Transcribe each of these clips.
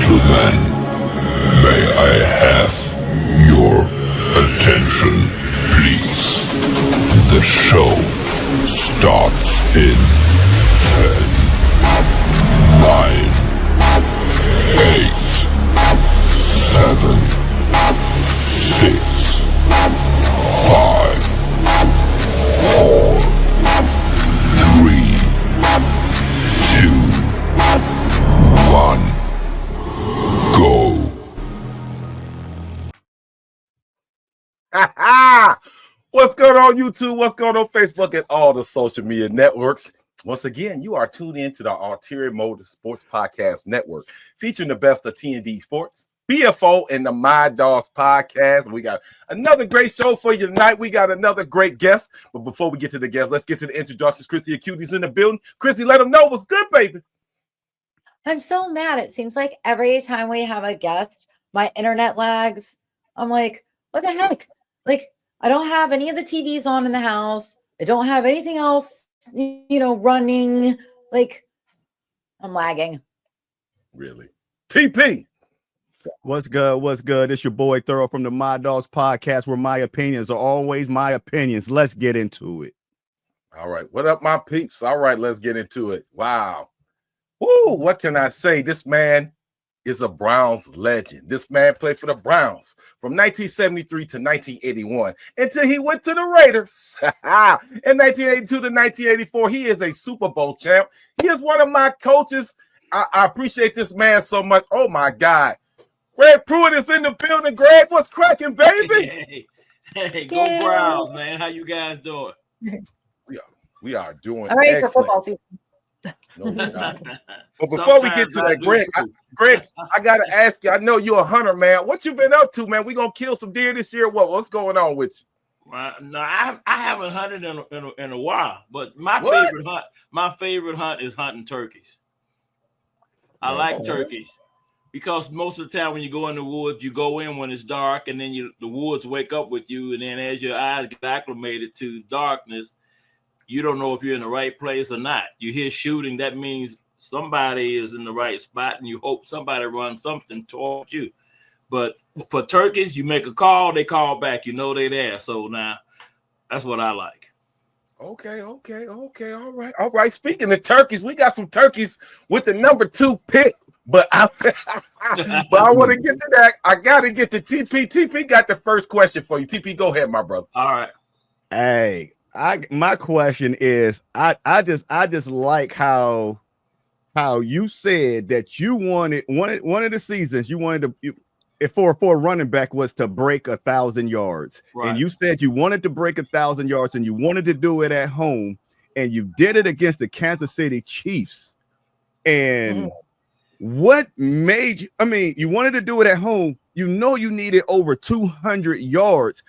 gentlemen, may I have your attention, please? The show starts in 10, 9, 8, 7, 6, 5, 4, 3, 2, 1, go. What's going on YouTube? What's going on Facebook and all the social media networks? Once again, you are tuned in to the Ulterior Motive Sports Podcast Network, featuring the best of T&D Sports, BFO, and the My Dogs Podcast. We got another great show for you tonight. We got another great guest. But before we get to the guest, let's get to the introductions. Chrissy Acutie's in the building. Chrissy, let them know what's good, baby. I'm so mad. It seems like every time we have a guest, my internet lags. I'm like, what the heck? Like, I don't have any of the TVs on in the house. I don't have anything else, running. Like, I'm lagging. Really? TP. What's good? What's good? It's your boy Thorough from the My Dogs Podcast, where my opinions are always my opinions. Let's get into it. All right. What up, my peeps? All right, let's get into it. Wow. Woo, what can I say? This man is a Browns legend. This man played for the Browns from 1973 to 1981 until he went to the Raiders. In 1982 to 1984, he is a Super Bowl champ. He is one of my coaches. I appreciate this man so much. Oh, my God. Greg Pruitt is in the building. Greg, what's cracking, baby? Hey, go Browns, man. How you guys doing? We are doing all right excellent. for football season. No, but before we get to that, Greg, I gotta ask you. I know you're a hunter, man. What you been up to, man? We gonna kill some deer this year? What's going on with you? No, I haven't hunted in a while, but my favorite hunt is hunting turkeys. I like turkeys because most of the time when you go in the woods, you go in when it's dark, and then the woods wake up with you, and then as your eyes get acclimated to darkness, you don't know if you're in the right place or not. You hear shooting, that means somebody is in the right spot, and you hope somebody runs something towards you. But for turkeys, you make a call, they call back. You know they're there. So now, that's what I like. Okay. All right. Speaking of turkeys, we got some turkeys with the number 2 pick. But I want to get to that. I got to get to TP. TP got the first question for you. TP, go ahead, my brother. All right. Hey. My question is, I just like how you said that you wanted one of the seasons you wanted to for a running back was to break 1,000 yards, right. And you said you wanted to break 1,000 yards and you wanted to do it at home, and you did it against the Kansas City Chiefs. And what made you? I mean, you wanted to do it at home. You needed over 200 yards.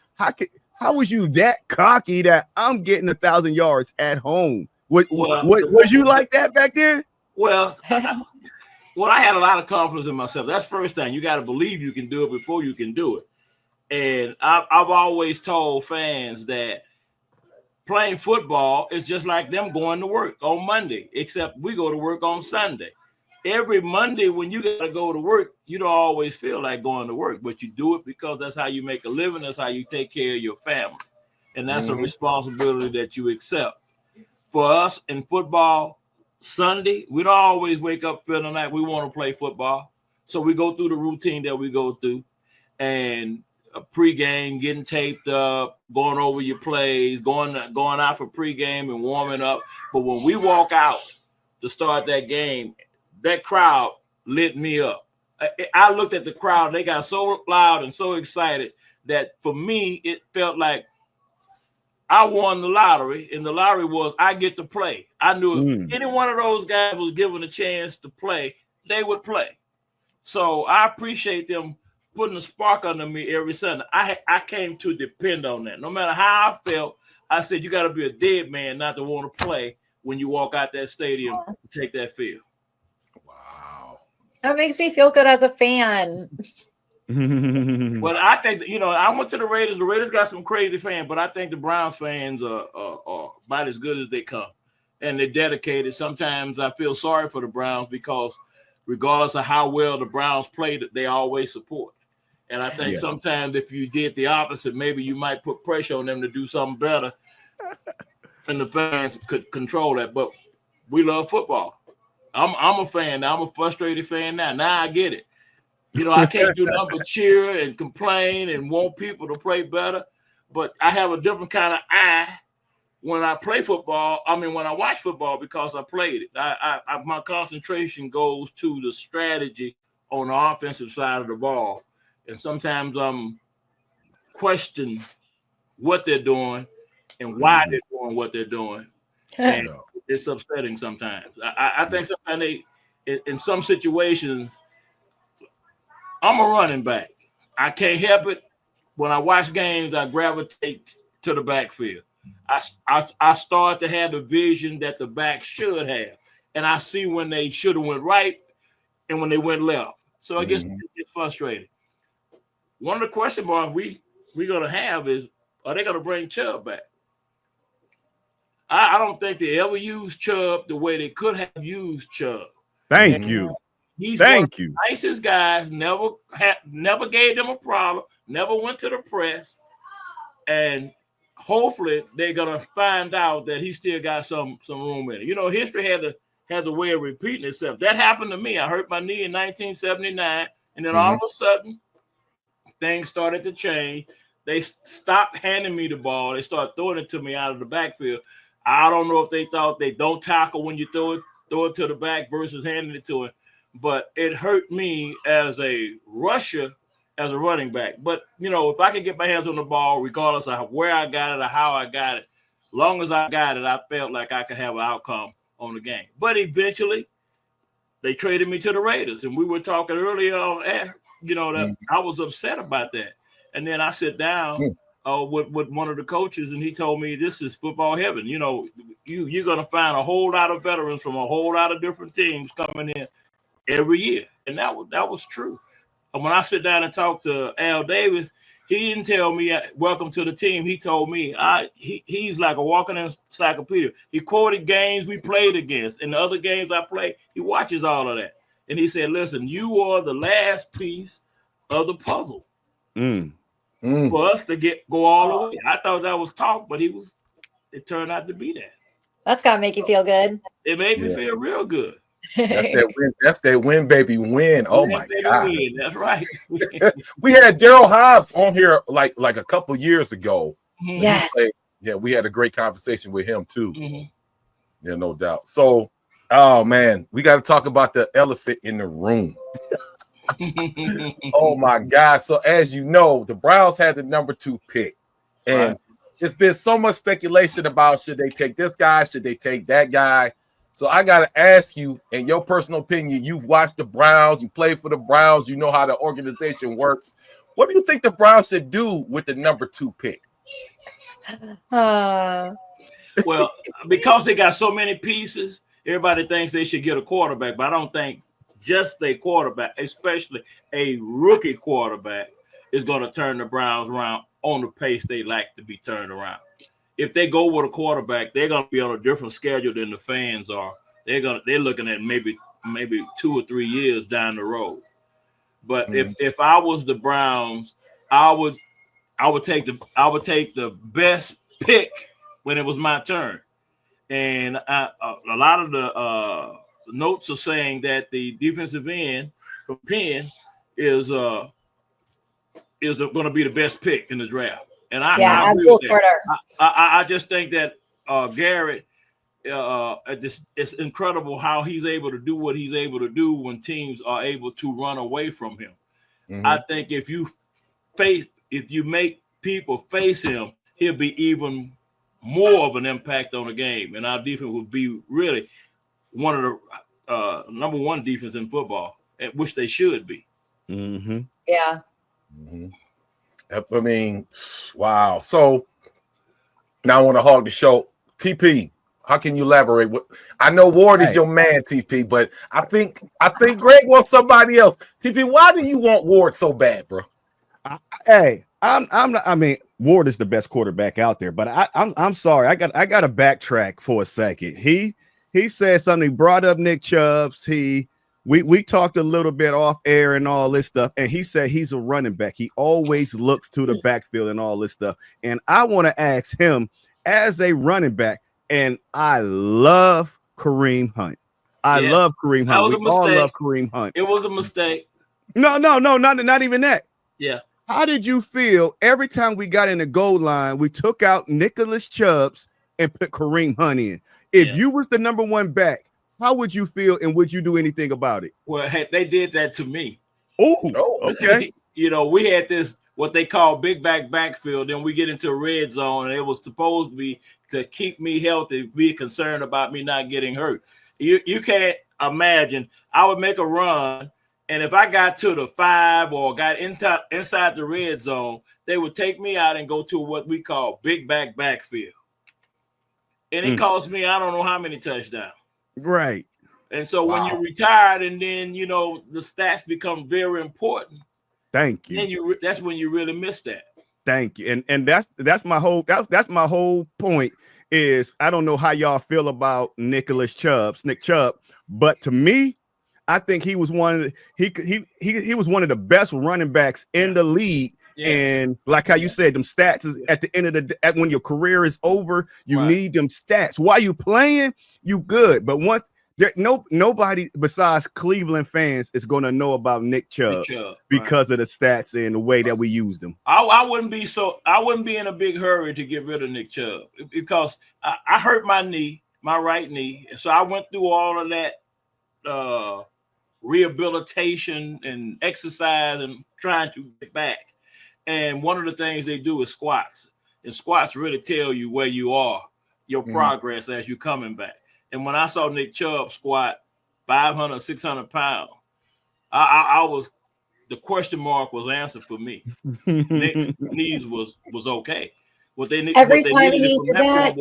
How was you that cocky that I'm getting 1,000 yards at home? Was you like that back then? Well, I had a lot of confidence in myself. That's first thing. You got to believe you can do it before you can do it. And I've always told fans that playing football is just like them going to work on Monday, except we go to work on Sunday. Every Monday when you got to go to work, you don't always feel like going to work, but you do it because that's how you make a living. That's how you take care of your family. And that's a responsibility that you accept. For us in football, Sunday, we don't always wake up feeling like we want to play football. So we go through the routine that we go through, and a pregame, getting taped up, going over your plays, going out for pregame and warming up. But when we walk out to start that game, that crowd lit me up. I looked at the crowd. They got so loud and so excited that for me, it felt like I won the lottery, and the lottery was I get to play. I knew if any one of those guys was given a chance to play, they would play. So I appreciate them putting a spark under me every Sunday. I came to depend on that. No matter how I felt, I said, you got to be a dead man not to want to play when you walk out that stadium and take that field. Wow. That makes me feel good as a fan. Well, I think, I went to the Raiders. The Raiders got some crazy fans, but I think the Browns fans are about as good as they come. And they're dedicated. Sometimes I feel sorry for the Browns because regardless of how well the Browns play, that they always support. And I think sometimes if you did the opposite, maybe you might put pressure on them to do something better, and the fans could control that. But we love football. I'm a fan now. I'm a frustrated fan now. Now I get it. You know, I can't do nothing but cheer and complain and want people to play better. But I have a different kind of eye when I play football. I mean, when I watch football, because I played it. My concentration goes to the strategy on the offensive side of the ball. And sometimes I'm questioning what they're doing and why they're doing what they're doing. And it's upsetting sometimes. I think sometimes in some situations, I'm a running back. I can't help it. When I watch games, I gravitate to the backfield. I start to have the vision that the back should have. And I see when they should have went right and when they went left. So I get frustrated. One of the question marks we're going to have is, are they going to bring Chubb back? I don't think they ever used Chubb the way they could have used Chubb. Thank you. He's Thank you. Nicest guys, never gave them a problem, never went to the press, and hopefully they're gonna find out that he still got some room in it. You know, history has a way of repeating itself. That happened to me. I hurt my knee in 1979, and then all of a sudden things started to change. They stopped handing me the ball. They started throwing it to me out of the backfield. I don't know if they thought they don't tackle when you throw it to the back versus handing it to him. But it hurt me as a rusher, as a running back. But, you know, if I could get my hands on the ball, regardless of where I got it or how I got it, as long as I got it, I felt like I could have an outcome on the game. But eventually, they traded me to the Raiders. And we were talking earlier on air, you know, that I was upset about that. And then I sit down with one of the coaches, and he told me, this is football heaven. You know, you're going to find a whole lot of veterans from a whole lot of different teams coming in every year. And that was true. And when I sit down and talk to Al Davis, he didn't tell me welcome to the team. He told me he's like a walking encyclopedia. He quoted games we played against, and the other games I play, he watches all of that. And he said, listen, you are the last piece of the puzzle for us to go all the way. I thought that was talk, but it turned out to be that. That's got to make you feel good. It made me feel real good. That's that win, baby, win. Oh my God. Win. That's right. We had Daryl Hobbs on here like a couple years ago. Yes. Yeah, we had a great conversation with him too. Yeah, no doubt. So, oh man, we got to talk about the elephant in the room. Oh my God. So as you know, the Browns had the number 2 pick. And there's been so much speculation about should they take this guy, should they take that guy. So I got to ask you, in your personal opinion, you've watched the Browns, you play for the Browns, you know how the organization works. What do you think the Browns should do with the number 2 pick? Well, because they got so many pieces, everybody thinks they should get a quarterback, but I don't think just a quarterback, especially a rookie quarterback, is going to turn the Browns around on the pace they like to be turned around. If they go with a quarterback, they're going to be on a different schedule than the fans are. They're looking at maybe 2 or 3 years down the road. But if I was the Browns, I would take the best pick when it was my turn. And a lot of the notes are saying that the defensive end from Penn is going to be the best pick in the draft. And I agree with that. I just think that Garrett, it's incredible how he's able to do what he's able to do when teams are able to run away from him. I think if you make people face him, he'll be even more of an impact on the game. And our defense will be really one of the number 1 defense in football, at which they should be. Yeah. I mean, wow. So now I want to hog the show. TP, how can you elaborate? I know Ward is your man, TP, but I think Greg wants somebody else. TP, why do you want Ward so bad, bro? I mean, Ward is the best quarterback out there, but I'm sorry. I got to backtrack for a second. He said something. He brought up Nick Chubbs. He we talked a little bit off air and all this stuff, and he said he's a running back. He always looks to the backfield and all this stuff. And I want to ask him as a running back, and I love Kareem Hunt. I love Kareem Hunt. We all love Kareem Hunt. It was a mistake. No, not even that. Yeah. How did you feel every time we got in the goal line, we took out Nicholas Chubbs and put Kareem Hunt in? If you was the number one back, how would you feel, and would you do anything about it? Well, they did that to me. Oh, okay. We had this, what they call big backfield. Then we get into a red zone, and it was supposed to be to keep me healthy, be concerned about me not getting hurt. You can't imagine. I would make a run, and if I got to the 5 or got inside the red zone, they would take me out and go to what we call big backfield. And it cost me, I don't know how many touchdowns. Right. And so when you retired, and then the stats become very important. Thank you. Then that's when you really miss that. Thank you. And that's my whole point is I don't know how y'all feel about Nick Chubb, but to me, I think he was one of he was one of the best running backs in the league. Yeah. And like how you said, them stats is at the end of the day, when your career is over, you need them stats. While you playing, you good. But once nobody besides Cleveland fans is going to know about Nick Chubb because of the stats and the way that we used them. I wouldn't be in a big hurry to get rid of Nick Chubb because I hurt my knee, my right knee. So I went through all of that rehabilitation and exercise and trying to get back. And one of the things they do is squats. And squats really tell you where you are, your progress as you're coming back. And when I saw Nick Chubb squat 500, 600 pounds, I was, the question mark was answered for me. Nick's knees was okay. What they needed Every time he did that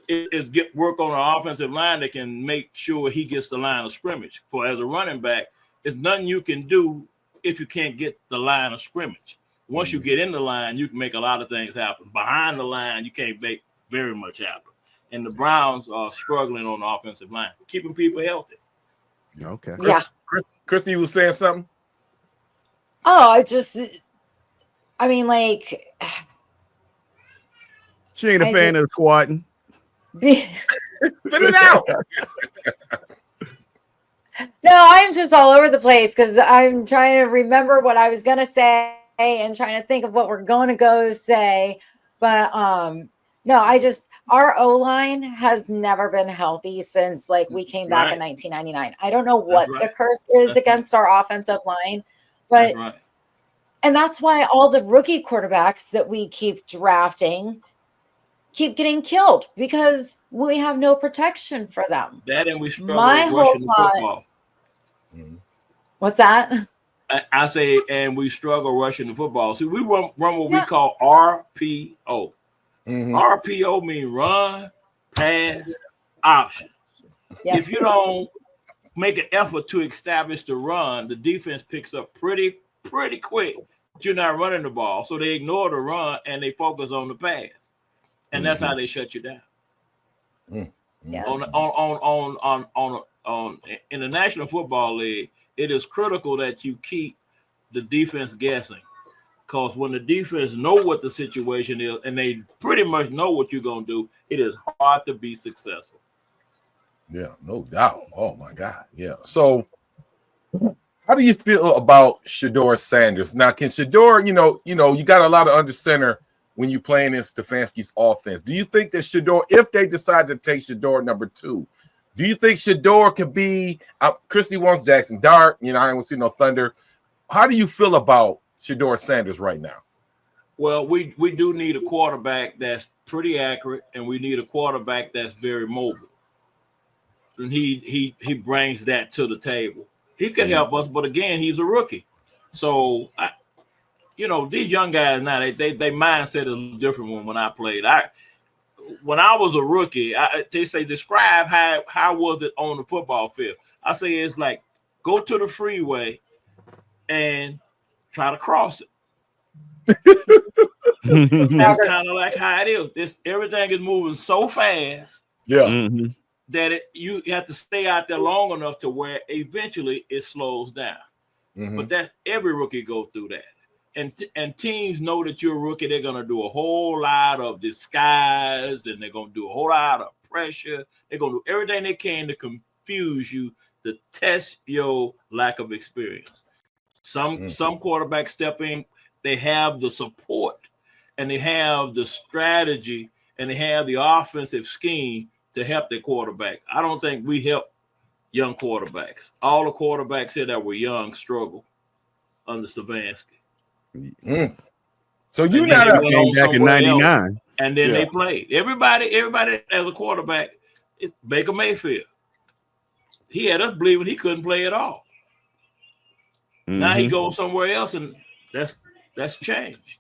is get work on an offensive line that can make sure he gets the line of scrimmage. For as a running back, there's nothing you can do if you can't get the line of scrimmage. Once you get in the line, you can make a lot of things happen. Behind the line, you can't make very much happen. And the Browns are struggling on the offensive line, keeping people healthy. Okay. Yeah. Chrissy was saying something. Oh, I mean, like, she ain't a fan of squatting. Spit it out. No, I'm just all over the place because I'm trying to remember what I was gonna say and trying to think of what we're going to go say. But no, our O-line has never been healthy since like we came back in 1999. I don't know what the curse is against our offensive line, but and that's why all the rookie quarterbacks that we keep drafting keep getting killed because we have no protection for them. That and we struggle with rushing the football. What's that? I say, and we struggle rushing the football. See, we run what we call RPO. RPO means run, pass, option. If you don't make an effort to establish the run, the defense picks up pretty quick. But you're not running the ball, so they ignore the run and they focus on the pass, and that's how they shut you down. Yeah. On in the National Football League, it is critical that you keep the defense guessing, because when the defense know what the situation is and they pretty much know what you're gonna do, it is hard to be successful. Yeah, no doubt. Oh my God. Yeah. So, how do you feel about Shedeur Sanders? Now, can Shedeur, you got a lot of under center when you playing in Stefanski's offense. Do you think that Shedeur, if they decide to take Shedeur number 2, do you think Shedeur could be Christy wants Jackson Dart? I don't see no Thunder. How do you feel about Shedeur Sanders right now? Well, we do need a quarterback that's pretty accurate, and we need a quarterback that's very mobile. And he brings that to the table. He could help us, but again, he's a rookie. So these young guys now, they mindset is a different one when I played. When I was a rookie, they say describe how was it on the football field. I say it's like go to the freeway and try to cross it. That's kind of like how it is. Everything is moving so fast. Yeah. that you have to stay out there long enough to where eventually it slows down. Mhm. But that every rookie go through that. And teams know that you're a rookie. They're going to do a whole lot of disguise, and they're going to do a whole lot of pressure. They're going to do everything they can to confuse you, to test your lack of experience. Some quarterbacks step in, they have the support, and they have the strategy, and they have the offensive scheme to help their quarterback. I don't think we help young quarterbacks. All the quarterbacks here that were young struggle under Stefanski. So you And not then they a went Came on back in somewhere else, '99. and then Yeah. they played. Everybody as a quarterback, it's Baker Mayfield. He had us believing he couldn't play at all. Now he goes somewhere else, and that's changed.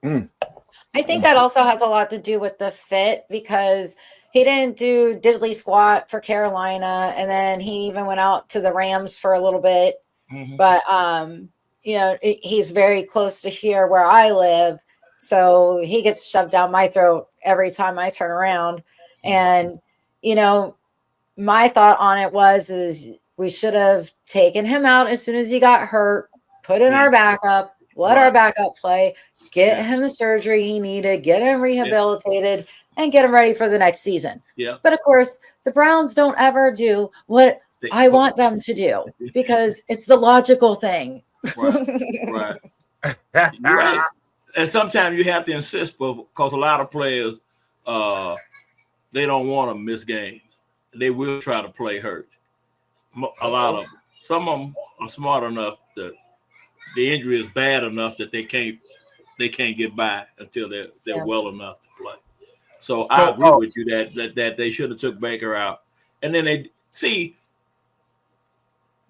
I think that also has a lot to do with the fit, because he didn't do diddly squat for Carolina, and then he even went out to the Rams for a little bit. Mhm. But you know, he's very close to here where I live, so he gets shoved down my throat every time I turn around. And you know, my thought on it is we should have taken him out as soon as he got hurt, put in our backup, let our backup play, get him the surgery he needed, get him rehabilitated, and get him ready for the next season. Yeah. But of course, the Browns don't ever do what I want them to do, because it's the logical thing. Right. You're right. And sometimes you have to insist, because a lot of players, they don't want to miss games. They will try to play hurt. A lot of them. Some of them are smart enough that the injury is bad enough that they can't get by until they're well enough to play. So I agree with you that they should have took Baker out. And then they see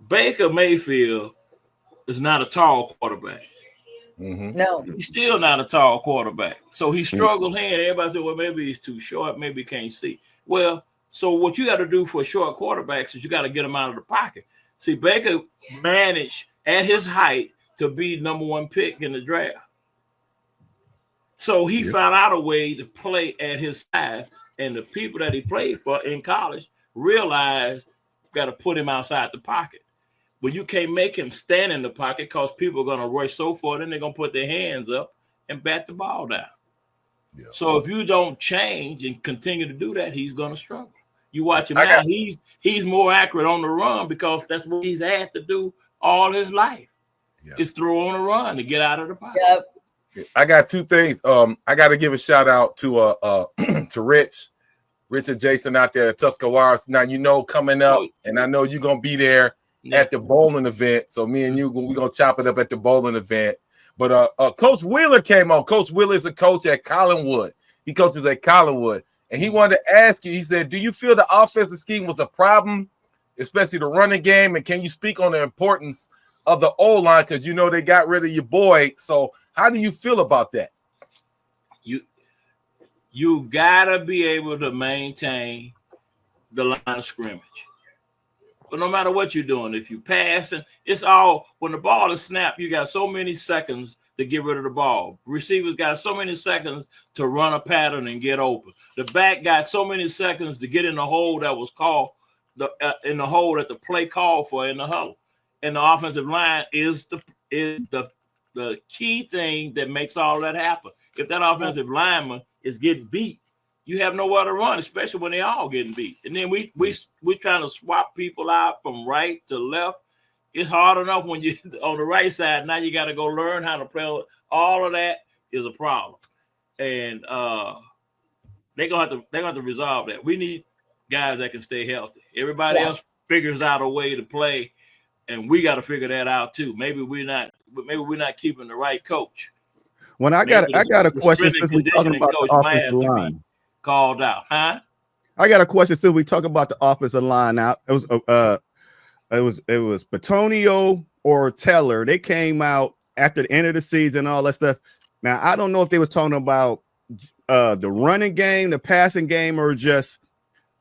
Baker Mayfield is not a tall quarterback. No. He's still not a tall quarterback. So he struggled here. Everybody said, well, maybe he's too short, maybe he can't see. Well, so what you got to do for short quarterbacks is you got to get him out of the pocket. See, Baker managed at his height to be number 1 pick in the draft. So he found out a way to play at his size, and the people that he played for in college realized got to put him outside the pocket. But you can't make him stand in the pocket, because people are going to rush so far, then they're going to put their hands up and bat the ball down. Yeah. So if you don't change and continue to do that, he's going to struggle. You watch him now; he's more accurate on the run, because that's what he's had to do all his life. Yeah. Is throw on a run to get out of the pocket. Yep. I got 2 things. I got to give a shout out to to Rich and Jason out there at Tuscarawas. Now, you know, coming up, and I know you're gonna be there at the bowling event. So me and you, we're gonna chop it up at the bowling event. But Coach Wheeler came on. Coach Wheeler is a coach at Collinwood. He coaches at Collinwood, and he wanted to ask you. He said, "Do you feel the offensive scheme was a problem, especially the running game? And can you speak on the importance of the O-line, because you know they got rid of your boy? So how do you feel about that?" You gotta be able to maintain the line of scrimmage. But no matter what you're doing, if you passing, it's all when the ball is snapped, you got so many seconds to get rid of the ball. Receivers got so many seconds to run a pattern and get open. The back got so many seconds to get in the hole that was called in the hole that the play called for in the huddle. And the offensive line is the key thing that makes all that happen. If that offensive lineman is getting beat, you have nowhere to run, especially when they all getting beat. And then we trying to swap people out from right to left. It's hard enough when you're on the right side. Now you got to go learn how to play. All of that is a problem, and they're gonna have to resolve that. We need guys that can stay healthy. Everybody else figures out a way to play, and we got to figure that out too. Maybe we're not keeping the right coach. When I got a question since we're talking about the offensive line. Called out, huh? I got a question since we talk about the offensive line out. It was Batonio or Teller. They came out after the end of the season, all that stuff. Now I don't know if they was talking about the running game, the passing game, or just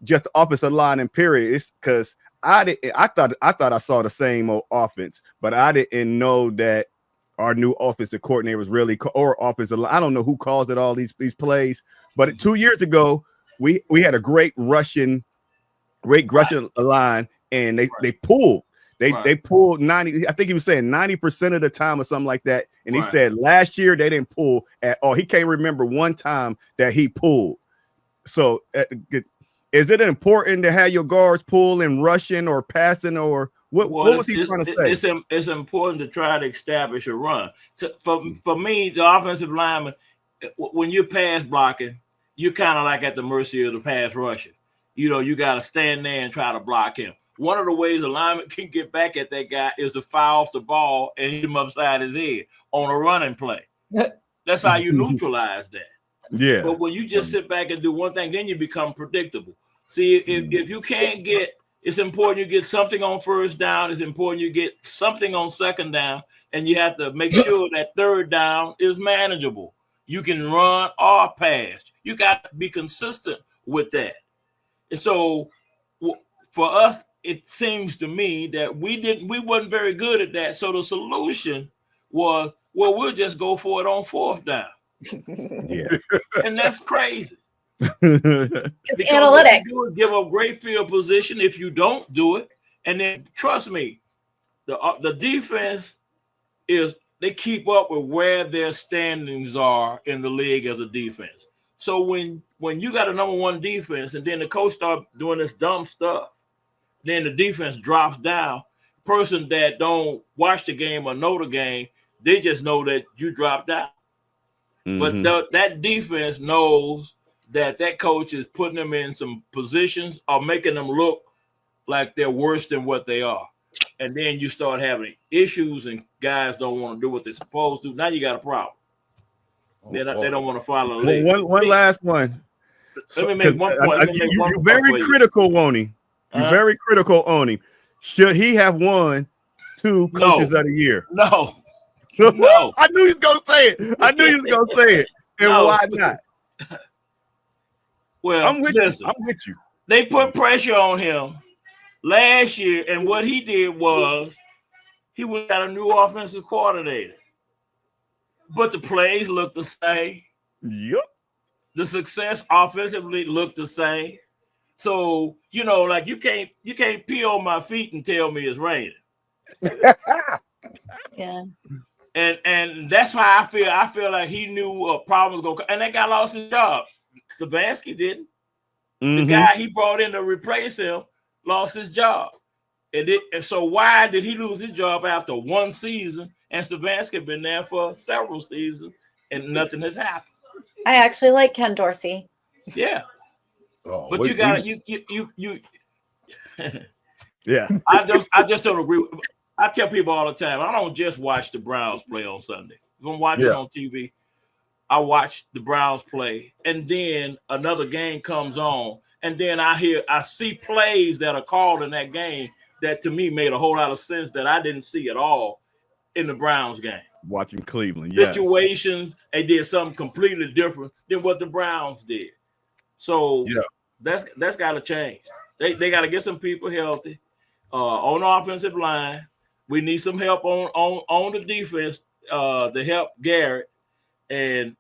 the offensive line in period. It's because I thought I saw the same old offense, but I didn't know that our new offensive coordinator was really or offensive line. I don't know who calls it all these plays, but 2 years ago we had a great rushing regression line, and they pulled. They pulled 90. I think he was saying 90% of the time or something like that. And he said last year they didn't pull at all. He can't remember one time that he pulled. So is it important to have your guards pull and rushing or passing, or what was he trying to say? It's important to try to establish a run. For me, the offensive lineman, when you're pass blocking, you're kind of like at the mercy of the pass rusher. You got to stand there and try to block him. One of the ways a lineman can get back at that guy is to foul off the ball and hit him upside his head on a running play. That's how you neutralize that. Yeah. But when you just sit back and do one thing, then you become predictable. See, if you can't get, it's important you get something on first down. It's important you get something on second down, and you have to make sure that third down is manageable. You can run or pass. You got to be consistent with that. And so for us, it seems to me that we wasn't very good at that. So the solution was, well, we'll just go for it on fourth down. Yeah. And that's crazy. It's analytics. You do give up great field position if you don't do it. And then trust me, the defense they keep up with where their standings are in the league as a defense. So when you got a number one defense and then the coach start doing this dumb stuff, then the defense drops down. Person that don't watch the game or know the game, they just know that you dropped out. Mm-hmm. But that defense knows that coach is putting them in some positions or making them look like they're worse than what they are. And then you start having issues and guys don't want to do what they're supposed to. Now you got a problem. They don't want to follow the league. One last one. Let me make one point. You're very critical on him. You're very critical on him. Should he have won 2 coaches of the year? No. No. I knew he was going to say it. And why not? Well, I'm with you. They put pressure on him last year, and what he did was he got a new offensive coordinator. But the plays looked the same. Yep. The success offensively looked the same. So, like you can't pee on my feet and tell me it's raining. Yeah. And that's why I feel like he knew a problem was going to come. And that guy lost his job. Stefanski didn't. Mm-hmm. The guy he brought in to replace him lost his job. And so why did he lose his job after one season? And Stefanski had been there for several seasons and nothing has happened. I actually like Ken Dorsey. Yeah. Oh, but you got you yeah. I just don't agree. I tell people all the time, I don't just watch the Browns play on Sunday. If I'm watching on TV, I watch the Browns play, and then another game comes on, and then I see plays that are called in that game that to me made a whole lot of sense that I didn't see at all in the Browns game. Watching Cleveland, situations, they did something completely different than what the Browns did. So that's got to change. They got to get some people healthy on the offensive line. We need some help on the defense to help Garrett and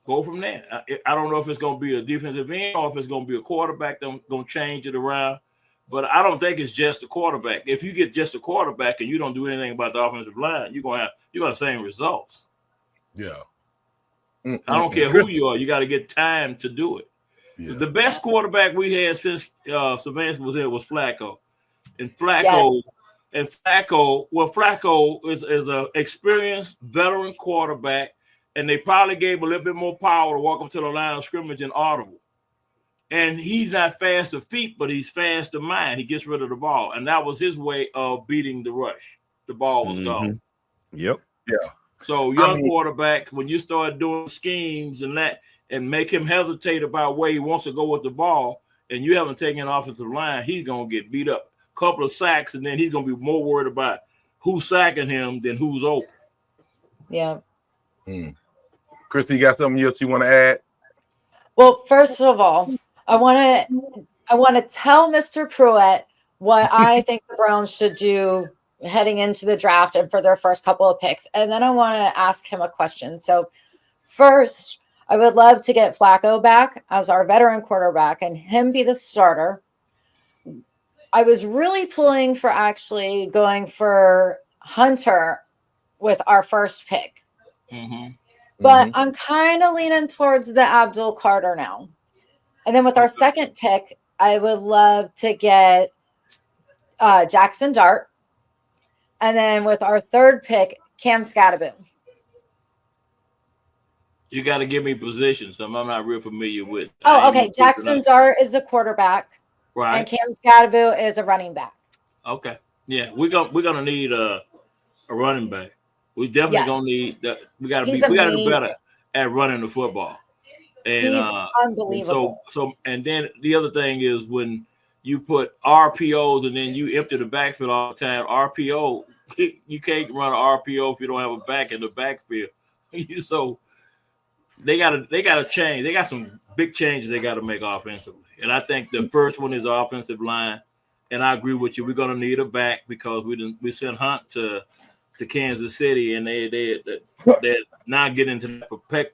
go from there. I don't know if it's going to be a defensive end or if it's going to be a quarterback that's going to change it around. But I don't think it's just a quarterback. If you get just a quarterback and you don't do anything about the offensive line, you're gonna have the same results. Yeah. I don't care who you are. You got to get time to do it. Yeah. The best quarterback we had since Savannah was there was Flacco. And Flacco is an experienced veteran quarterback, and they probably gave him a little bit more power to walk up to the line of scrimmage and audible. And he's not fast of feet, but he's fast of mind. He gets rid of the ball. And that was his way of beating the rush. The ball was gone. Yep. Yeah. So quarterback, when you start doing schemes and that and make him hesitate about where he wants to go with the ball, and you haven't taken an offensive line, he's going to get beat up. A couple of sacks, and then he's going to be more worried about who's sacking him than who's open. Yeah. Chrissy, you got something else you want to add? Well, first of all, I want to tell Mr. Pruitt what I think the Browns should do heading into the draft and for their first couple of picks. And then I want to ask him a question. So first, I would love to get Flacco back as our veteran quarterback and him be the starter. I was really pulling for actually going for Hunter with our first pick. Mm-hmm. But I'm kind of leaning towards the Abdul Carter now. And then with our second pick, I would love to get Jackson Dart. And then with our third pick, Cam Scatterboom. You got to give me positions. Some I'm not real familiar with. Oh, okay. Jackson Dart is the quarterback. Right. And Cam Scatterboom is a running back. Okay. Yeah, we're gonna need a running back. We definitely gonna need that. We gotta do better at running the football. And he's unbelievable. And then the other thing is when you put RPOs and then you empty the backfield all the time. RPO, you can't run an RPO if you don't have a back in the backfield. So they gotta change. They got some big changes they got to make offensively. And I think the first one is the offensive line. And I agree with you. We're gonna need a back because we sent Hunt to Kansas City and they're not getting into the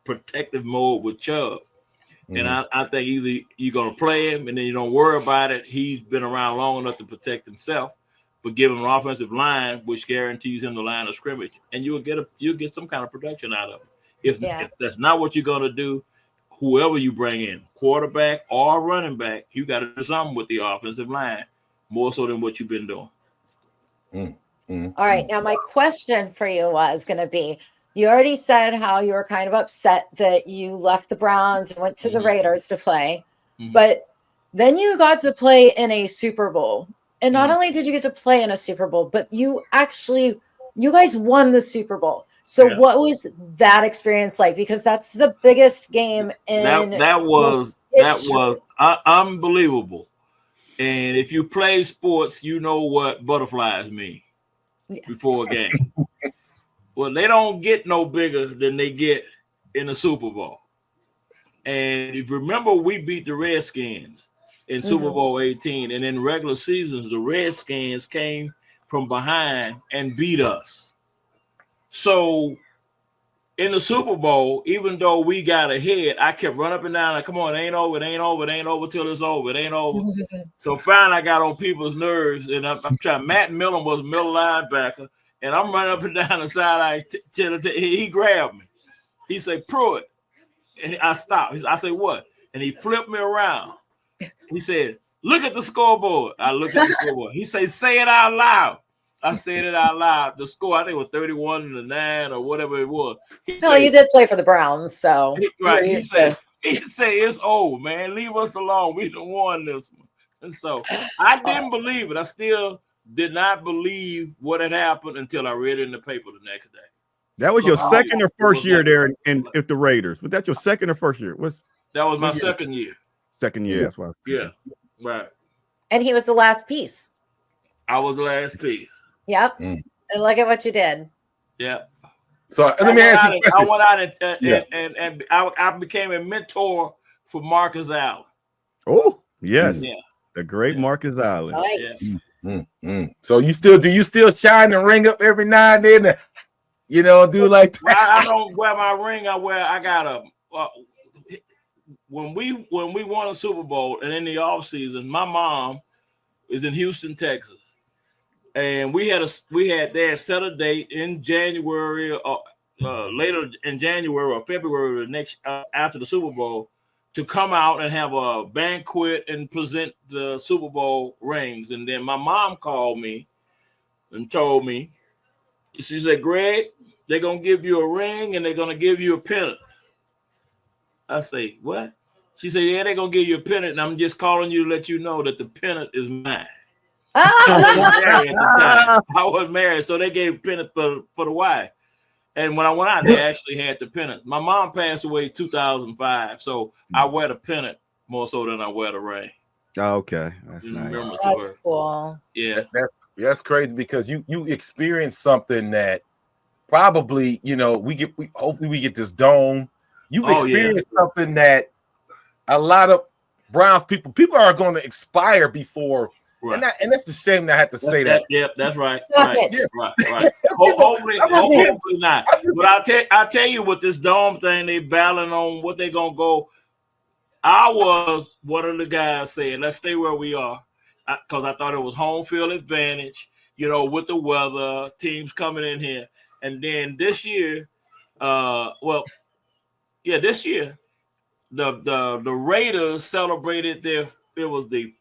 protective mode with Chubb. And I think either you're going to play him and then you don't worry about it. He's been around long enough to protect himself, but give him an offensive line, which guarantees him the line of scrimmage, and you'll get some kind of production out of it. If that's not what you're going to do, whoever you bring in, quarterback or running back, you got to do something with the offensive line more so than what you've been doing. All right. Now, my question for you was going to be, you already said how you were kind of upset that you left the Browns and went to the Raiders to play, but then you got to play in a Super Bowl. And not only did you get to play in a Super Bowl, but you guys won the Super Bowl. So what was that experience like? Because that's the biggest game in that was unbelievable. And if you play sports, you know what butterflies mean before a game. Well, they don't get no bigger than they get in the Super Bowl. And if you remember, we beat the Redskins in Super Bowl 18. And in regular seasons, the Redskins came from behind and beat us. So in the Super Bowl, even though we got ahead, I kept running up and down like, come on, it ain't over till it's over. It ain't over. So finally I got on people's nerves, and I'm trying. Matt Millen was a middle linebacker, and I'm running up and down the sideline. He grabbed me. He said, Pruitt. And I stopped. I said, what? And he flipped me around. He said, look at the scoreboard. I looked at the scoreboard. He said, say it out loud. I said it out loud. The score, I think, was 31-9 or whatever it was. You did play for the Browns, so he said it's old, man. Leave us alone. We done won this one. And so I didn't believe it. I still did not believe what had happened until I read it in the paper the next day. That was your second or first year there in the Raiders. Was that your second or first year? That was my second year. Second year, that's why. Yeah, right. And he was the last piece. I was the last piece. Yep. And look at what you did. Yep. So let me ask you a question. I went out and I became a mentor for Marcus Allen. Oh, yes. Yeah. The great Marcus Allen. Nice. Yeah. So do you still shine the ring up every now and then? Do like that? Well, I don't wear my ring. I got a when we won a Super Bowl and in the off season, my mom is in Houston, Texas. And they had set a date in January, later in January or February of the next after the Super Bowl to come out and have a banquet and present the Super Bowl rings. And then my mom called me and told me, she said, Greg, they're gonna give you a ring and they're gonna give you a pennant. I say, what? She said, yeah, they're gonna give you a pennant, and I'm just calling you to let you know that the pennant is mine. I was married, so they gave a pennant for the wife. And when I went out, they actually had the pennant. My mom passed away in 2005, so I wear the pennant more so than I wear the ring. Oh, okay, that's nice. That's cool. Yeah, that's crazy because you experienced something that probably hopefully we get this dome. You've experienced something that a lot of Browns people are going to expire before. Right. And that's a shame that I have to say that. Yeah, that's right. Right. Hopefully not. But I'll tell you what, this dome thing, they battling on what they're gonna go. I was one of the guys saying, let's stay where we are. because I thought it was home field advantage, with the weather, teams coming in here. And then this year, this year, the Raiders celebrated it was the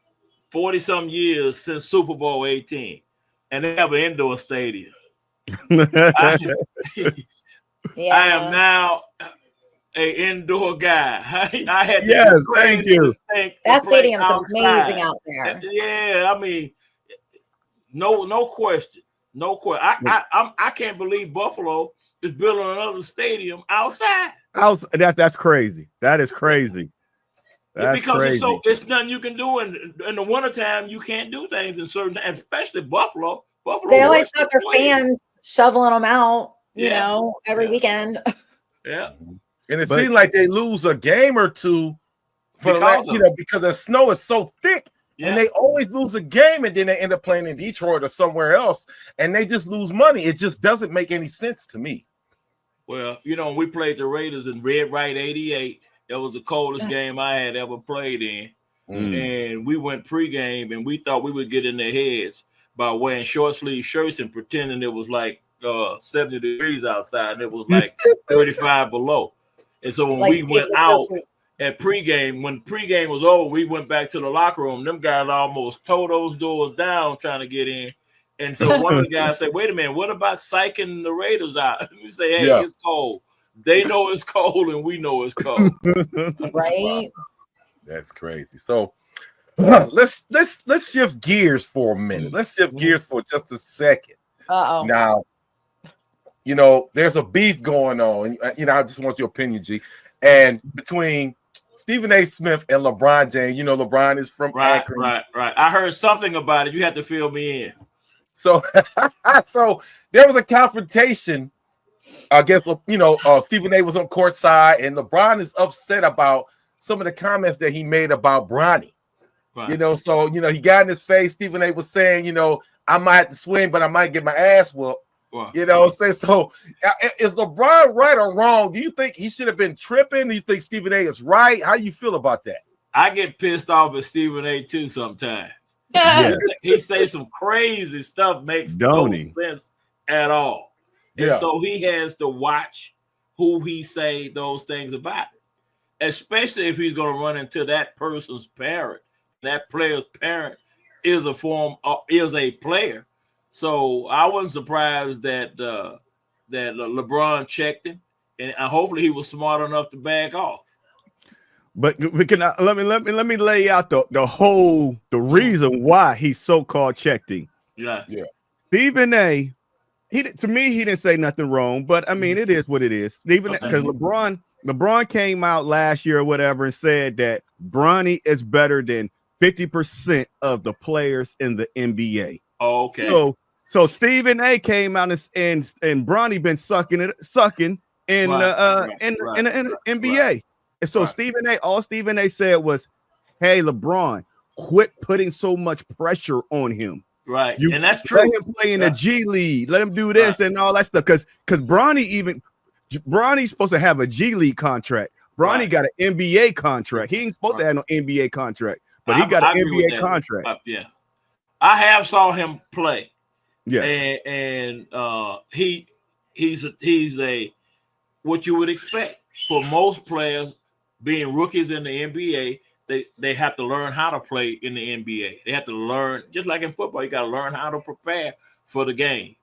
40-some years since Super Bowl 18, and they have an indoor stadium. I am now an indoor guy. I had to yes, thank you. That stadium's amazing out there. Yeah, I mean, no question, no question. I can't believe Buffalo is building another stadium outside. That's crazy. That is crazy. That's because crazy. it's nothing you can do in the wintertime. You can't do things in certain, especially Buffalo. They always got their fans shoveling them out, every weekend. Yeah. And it seemed like they lose a game or two because the snow is so thick. Yeah. And they always lose a game, and then they end up playing in Detroit or somewhere else, and they just lose money. It just doesn't make any sense to me. Well, we played the Raiders in Red Right 88. That was the coldest game I had ever played in. And we went pregame, and we thought we would get in their heads by wearing short sleeve shirts and pretending it was like 70 degrees outside, and it was like 35 below. And so when we went out at pregame, when pregame was over, we went back to the locker room. Them guys almost tore those doors down trying to get in. And so one of the guys said, wait a minute, what about psyching the Raiders out? We say, hey, it's cold. They know it's cold, and we know it's cold. Right? That's crazy. So let's shift gears for a minute. Let's shift gears for just a second. Now, there's a beef going on. I just want your opinion, G. And between Stephen A. Smith and LeBron James, LeBron is from Akron. Right. I heard something about it. You had to fill me in. So there was a confrontation. I guess Stephen A. was on court side, and LeBron is upset about some of the comments that he made about Bronny. Right. So he got in his face. Stephen A. was saying, I might have to swing, but I might get my ass whooped. Wow. So is LeBron right or wrong? Do you think he should have been tripping? Do you think Stephen A. is right? How do you feel about that? I get pissed off at Stephen A. too sometimes. Yes. He say some crazy stuff, makes no sense at all. And so he has to watch who he say those things about, especially if he's going to run into that person's parent. That player's parent is a player. So I wasn't surprised that LeBron checked him, and hopefully he was smart enough to back off. But we can let me lay out the reason why he so-called checked him. Yeah. Stephen A. He didn't say nothing wrong, but I mean it is what it is. Stephen, because LeBron came out last year or whatever and said that Bronny is better than 50% of the players in the NBA. Oh, okay. So Stephen A. came out and Bronny been sucking in the NBA. Right. And so all Stephen A. said was, "Hey, LeBron, quit putting so much pressure on him." Right, and that's true. Let him play in the G League. Let him do this and all that stuff. Because Bronny's supposed to have a G League contract. Bronny got an NBA contract. He ain't supposed to have no NBA contract, but he got an NBA contract. I have saw him play. Yeah, and he's a what you would expect for most players being rookies in the NBA. They have to learn how to play in the NBA. They have to learn, just like in football, you got to learn how to prepare for the game.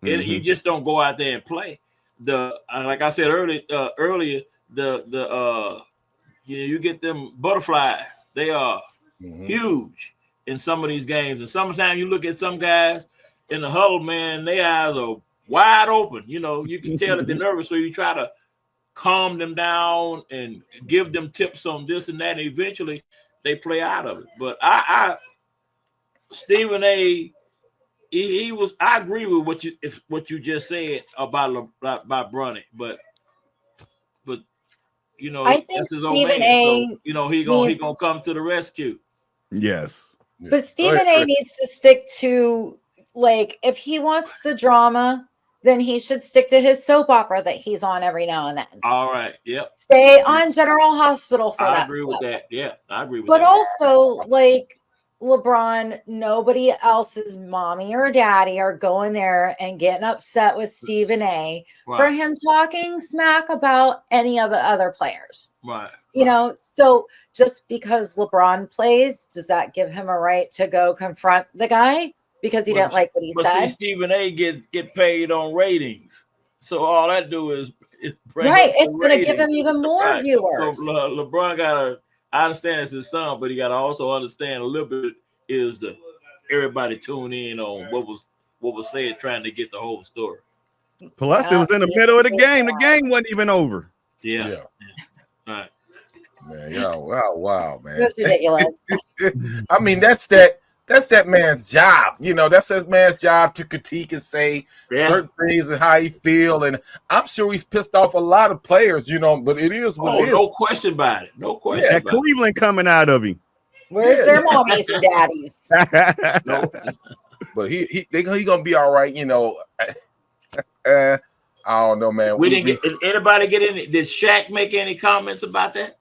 Mm-hmm. You just don't go out there and play. Like I said earlier, you get them butterflies. They are huge in some of these games. And sometimes you look at some guys in the huddle, man, their eyes are wide open. You can tell that they're nervous, so you try to calm them down and give them tips on this and that, and eventually they play out of it. But Stephen A. I agree with what you just said about Bronny, but I think that's his Stephen own man. A. So, he gonna come to the rescue. Yes, but Stephen A. needs to stick to, like, if he wants the drama, then he should stick to his soap opera that he's on every now and then. All right. Yep. Stay on General Hospital for that. I agree with that. Yeah, I agree with that. But also, like, LeBron, nobody else's mommy or daddy are going there and getting upset with Stephen A for Right. him talking smack about any of the other players. Right. You know, so just because LeBron plays, does that give him a right to go confront the guy because he didn't like what he But said? see, Stephen A. get paid on ratings, so all that do is bring Right, up the it's going to give him ratings. even more Right. viewers. So LeBron gotta. I understand it's his son, but he gotta also understand a little bit is the everybody tune in on what was said, trying to get the whole story. Plus, it was in the middle of the game. The game wasn't even over. Yeah. Yeah. Right. Man, wow, man. It's ridiculous. I mean, that's that man's job. You know, that's that man's job to critique and say certain things and how he feel. And I'm sure he's pissed off a lot of players, you know, but it is what it is. No question about it. No question That about Cleveland coming out of him. Where's their mommies and daddies? it. No. But he gonna be all right, you know. I don't know, man. We didn't get. Did anybody get any? Did Shaq make any comments about that?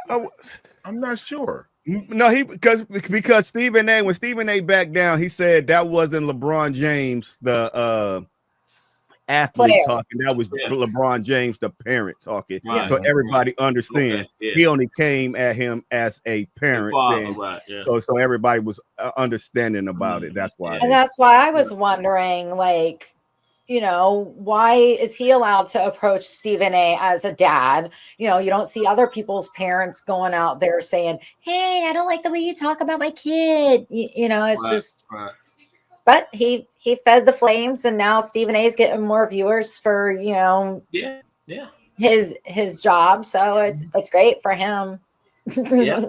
I'm not sure. No, because Stephen A. When Stephen A. backed down, he said that wasn't LeBron James, the athlete Player. talking. That was LeBron James, the parent talking. Right. So everybody understands. Okay, yeah. He only came at him as a parent, saying, Right, yeah. so everybody was understanding about it. That's why. And that's why I was wondering, like, you know, why is he allowed to approach Stephen A as a dad? You know, you don't see other people's parents going out there saying, hey, I don't like the way you talk about my kid. You know, it's just, but he fed the flames, and now Stephen A is getting more viewers for, you know, his job. So it's great for him. Yeah.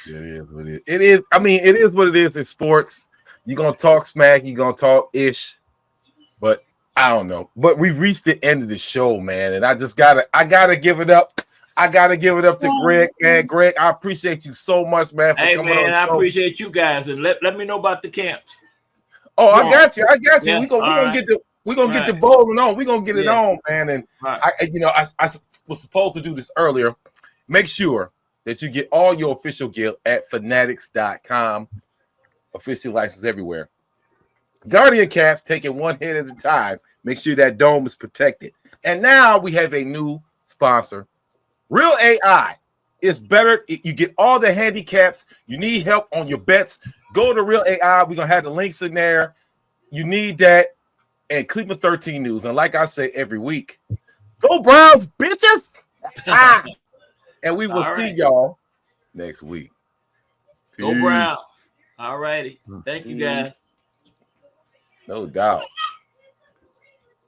It is what it is. It is. I mean, it is what it is in sports. You're gonna talk smack, you're gonna talk ish, but I don't know. But we reached the end of the show, man, and I gotta give it up. I gotta give it up to Greg, man. Greg, I appreciate you so much, man. For coming on the I show. appreciate you guys, and let me know about the camps. Oh, I got you. Yeah, We're gonna get the bowling on. We're gonna get it on, man. And I was supposed to do this earlier. Make sure that you get all your official gear at fanatics.com. Officially licensed everywhere. Guardian caps, taking one hit at a time. Make sure that dome is protected. And now we have a new sponsor. Real AI is better. You get all the handicaps. You need help on your bets. Go to Real AI. We're going to have the links in there. You need that. And Cleveland 13 News. And like I say every week, go Browns, bitches. And we will see y'all next week. Go Browns. All righty. Thank you, guys. No doubt.